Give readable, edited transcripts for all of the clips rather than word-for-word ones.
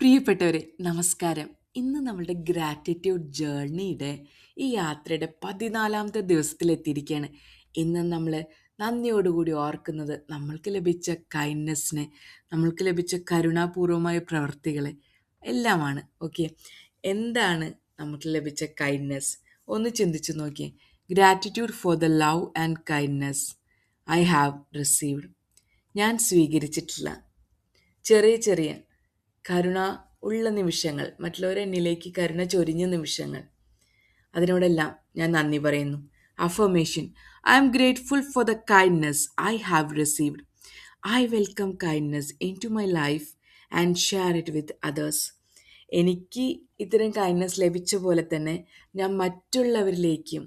പ്രിയപ്പെട്ടവരെ നമസ്കാരം. ഇന്ന് നമ്മളുടെ ഗ്രാറ്റിറ്റ്യൂഡ് ജേർണിയുടെ ഈ യാത്രയുടെ 14ാമത്തെ ദിവസത്തിലെത്തിയിരിക്കുകയാണ്. ഇന്ന് നമ്മൾ നന്ദിയോടുകൂടി ഓർക്കുന്നത് നമ്മൾക്ക് ലഭിച്ച കൈൻഡ്നെസ്സിനെ, നമ്മൾക്ക് ലഭിച്ച കരുണാപൂർവമായ പ്രവർത്തികളെ എല്ലാമാണ്. ഓക്കെ, എന്താണ് നമുക്ക് ലഭിച്ച കൈൻഡ്നെസ്? ഒന്ന് ചിന്തിച്ചു നോക്കിയേ. Gratitude for the love and kindness I have received. ഞാൻ സ്വീകരിച്ചിട്ടില്ല ചെറിയ ചെറിയ കരുണ ഉള്ള നിമിഷങ്ങൾ, മറ്റുള്ളവരെ എന്നിലേക്ക് കരുണ ചൊരിഞ്ഞ നിമിഷങ്ങൾ, അതിനോടെല്ലാം ഞാൻ നന്ദി പറയുന്നു. Affirmation: I am grateful for the kindness I have received. I welcome kindness into my life and share it with others. എനിക്ക് ഇത്തരം കൈൻഡ്നെസ് ലഭിച്ച പോലെ തന്നെ ഞാൻ മറ്റുള്ളവരിലേക്കും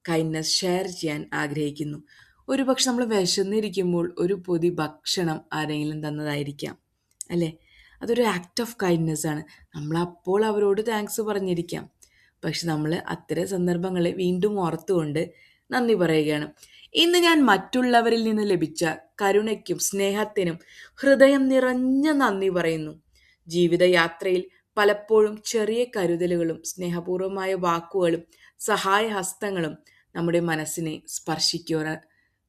കൈൻഡ്നെസ് ഷെയർ ചെയ്യാൻ ആഗ്രഹിക്കുന്നു. ഒരുപക്ഷെ നമ്മൾ വിശന്നിരിക്കുമ്പോൾ ഒരു പൊതി ഭക്ഷണം ആരെങ്കിലും തന്നതായിരിക്കാം, അല്ലേ? അതൊരു ആക്ട് ഓഫ് കൈൻഡ്നെസ് ആണ്. നമ്മളപ്പോൾ അവരോട് താങ്ക്സ് പറഞ്ഞിരിക്കാം. പക്ഷെ നമ്മൾ അത്തരം സന്ദർഭങ്ങളെ വീണ്ടും ഓർത്തുകൊണ്ട് നന്ദി പറയുകയാണ്. ഇന്ന് ഞാൻ മറ്റുള്ളവരിൽ നിന്ന് ലഭിച്ച കരുണയ്ക്കും സ്നേഹത്തിനും ഹൃദയം നിറഞ്ഞ നന്ദി പറയുന്നു. ജീവിതയാത്രയിൽ പലപ്പോഴും ചെറിയ കരുതലുകളും സ്നേഹപൂർവമായ വാക്കുകളും സഹായഹസ്തങ്ങളും നമ്മുടെ മനസ്സിനെ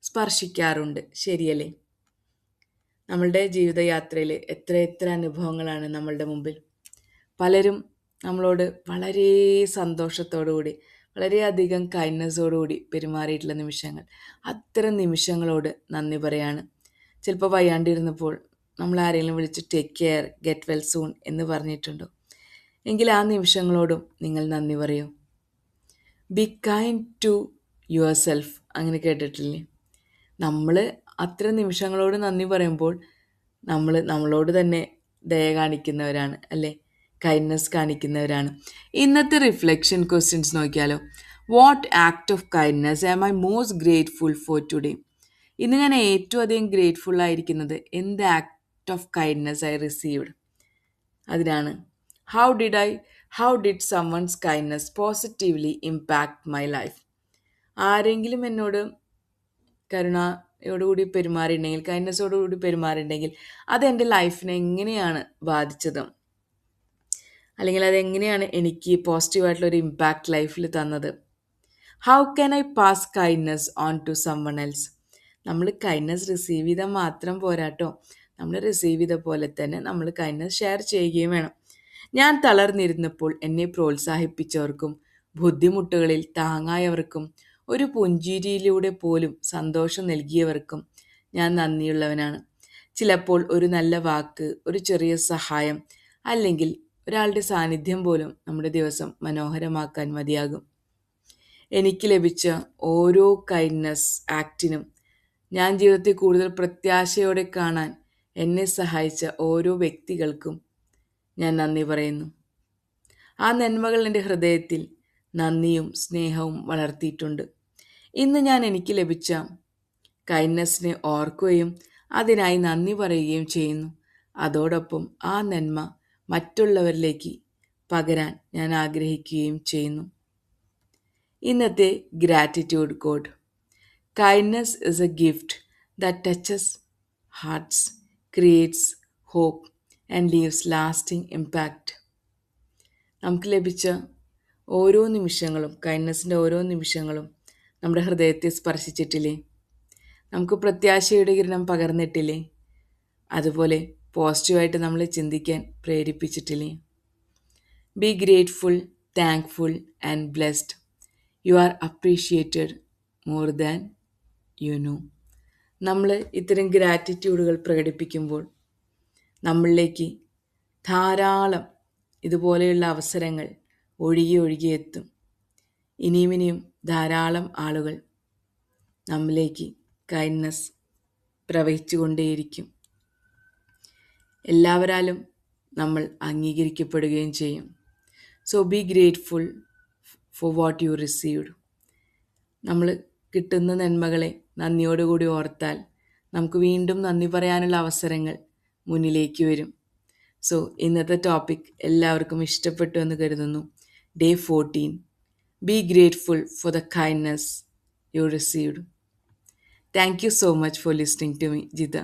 സ്പർശിക്കാറുണ്ട്. ശരിയല്ലേ? നമ്മളുടെ ജീവിതയാത്രയിൽ എത്ര അനുഭവങ്ങളാണ് നമ്മളുടെ മുമ്പിൽ. പലരും നമ്മളോട് വളരെ സന്തോഷത്തോടുകൂടി, വളരെയധികം കൈൻഡ്നെസ്സോടുകൂടി പെരുമാറിയിട്ടുള്ള നിമിഷങ്ങൾ. അത്തരം നിമിഷങ്ങളോട് നന്ദി പറയാണ്. ചിലപ്പോൾ വയ്യാണ്ടിരുന്നപ്പോൾ നമ്മൾ ആരെങ്കിലും വിളിച്ച് take care, get well soon എന്ന് പറഞ്ഞിട്ടുണ്ടോ? എങ്കിൽ ആ നിമിഷങ്ങളോടും നിങ്ങൾ നന്ദി പറയൂ. Be kind to yourself, അങ്ങനെ കേട്ടിട്ടില്ലേ? നമ്മൾ അത്തരം നിമിഷങ്ങളോട് നന്ദി പറയുമ്പോൾ നമ്മളോട് തന്നെ ദയ കാണിക്കുന്നവരാണ്, അല്ലേ? കൈൻഡ്നെസ് കാണിക്കുന്നവരാണ്. ഇന്നത്തെ റിഫ്ലക്ഷൻ ക്വസ്റ്റ്യൻസ് നോക്കിയാലോ. What act of kindness am I most grateful for today? ഇന്ന് ഞാൻ ഏറ്റവും അധികം ഗ്രേറ്റ്ഫുൾ ആയിരിക്കുന്നത് എന്ത് act of kindness I received? അതിനാണ് how did someone's kindness positively impact my life? ആരെങ്കിലും എന്നോട് കരുണയോടുകൂടി പെരുമാറിയിട്ടുണ്ടെങ്കിൽ, കൈൻഡ്നെസ്സോടുകൂടി പെരുമാറിയിട്ടുണ്ടെങ്കിൽ അത് എൻ്റെ ലൈഫിനെ എങ്ങനെയാണ് ബാധിച്ചത്, അല്ലെങ്കിൽ അതെങ്ങനെയാണ് എനിക്ക് പോസിറ്റീവായിട്ടുള്ളൊരു ഇമ്പാക്റ്റ് ലൈഫിൽ തന്നത്? How can I pass kindness on to someone else? നമ്മൾ കൈൻഡ്നെസ് റിസീവ് ചെയ്താൽ മാത്രം പോരാട്ടോ, നമ്മൾ റിസീവ് ചെയ്ത പോലെ തന്നെ നമ്മൾ കൈൻഡ്നെസ് ഷെയർ ചെയ്യുകയും വേണം. ഞാൻ തളർന്നിരുന്നപ്പോൾ എന്നെ പ്രോത്സാഹിപ്പിച്ചവർക്കും ബുദ്ധിമുട്ടുകളിൽ താങ്ങായവർക്കും ഒരു പുഞ്ചിരിയിലൂടെ പോലും സന്തോഷം നൽകിയവർക്കും ഞാൻ നന്ദിയുള്ളവനാണ്. ചിലപ്പോൾ ഒരു നല്ല വാക്ക്, ഒരു ചെറിയ സഹായം, അല്ലെങ്കിൽ ഒരാളുടെ സാന്നിധ്യം പോലും നമ്മുടെ ദിവസം മനോഹരമാക്കാൻ മതിയാകും. എനിക്ക് ലഭിച്ച ഓരോ കൈൻഡ്നെസ് ആക്റ്റിനും, ഞാൻ ജീവിതത്തെ കൂടുതൽ പ്രത്യാശയോടെ കാണാൻ എന്നെ സഹായിച്ച ഓരോ വ്യക്തികൾക്കും ഞാൻ നന്ദി പറയുന്നു. ആ നന്മകൾ എൻ്റെ ഹൃദയത്തിൽ നന്ദിയും സ്നേഹവും വളർത്തിയിട്ടുണ്ട്. ഇന്ന് ഞാൻ എനിക്ക് ലഭിച്ച കൈൻഡ്നെസ്സിനെ ഓർക്കുകയും അതിനായി നന്ദി പറയുകയും ചെയ്യുന്നു. അതോടൊപ്പം ആ നന്മ മറ്റുള്ളവരിലേക്ക് പകരാൻ ഞാൻ ആഗ്രഹിക്കുകയും ചെയ്യുന്നു. ഇന്നത്തെ gratitude code: kindness is a gift that touches hearts, creates hope and leaves lasting impact. നമുക്ക് ലഭിച്ച ഓരോ നിമിഷങ്ങളും, കൈൻഡ്നെസ്സിൻ്റെ ഓരോ നിമിഷങ്ങളും നമ്മുടെ ഹൃദയത്തെ സ്പർശിച്ചിട്ടില്ലേ? നമുക്ക് പ്രത്യാശയുടെ കിരണം പകർന്നിട്ടില്ലേ? അതുപോലെ പോസിറ്റീവായിട്ട് നമ്മളെ ചിന്തിക്കാൻ പ്രേരിപ്പിച്ചിട്ടില്ലേ? Be grateful, thankful and blessed. You are appreciated more than you know. നമ്മൾ ഇത്തരം ഗ്രാറ്റിറ്റ്യൂഡുകൾ പ്രകടിപ്പിക്കുമ്പോൾ നമ്മളിലേക്ക് ധാരാളം ഇതുപോലെയുള്ള അവസരങ്ങൾ ഒഴുകി എത്തും. ഇനിയും ധാരാളം ആളുകൾ നമ്മിലേക്ക് കൈൻഡ്നെസ് പ്രവഹിച്ചുകൊണ്ടേയിരിക്കും. എല്ലാവരാലും നമ്മൾ അംഗീകരിക്കപ്പെടുകയും ചെയ്യും. So B grateful four what you received. നമ്മൾ കിട്ടുന്ന നന്മകളെ നന്ദിയോടുകൂടി ഓർത്താൽ നമുക്ക് വീണ്ടും നന്ദി പറയാനുള്ള അവസരങ്ങൾ മുന്നിലേക്ക് വരും. സോ ഇന്നത്തെ ടോപ്പിക് എല്ലാവർക്കും ഇഷ്ടപ്പെട്ടു എന്ന് കരുതുന്നു. Day 14. Be grateful for the kindness you received. Thank you so much for listening to me, Jita.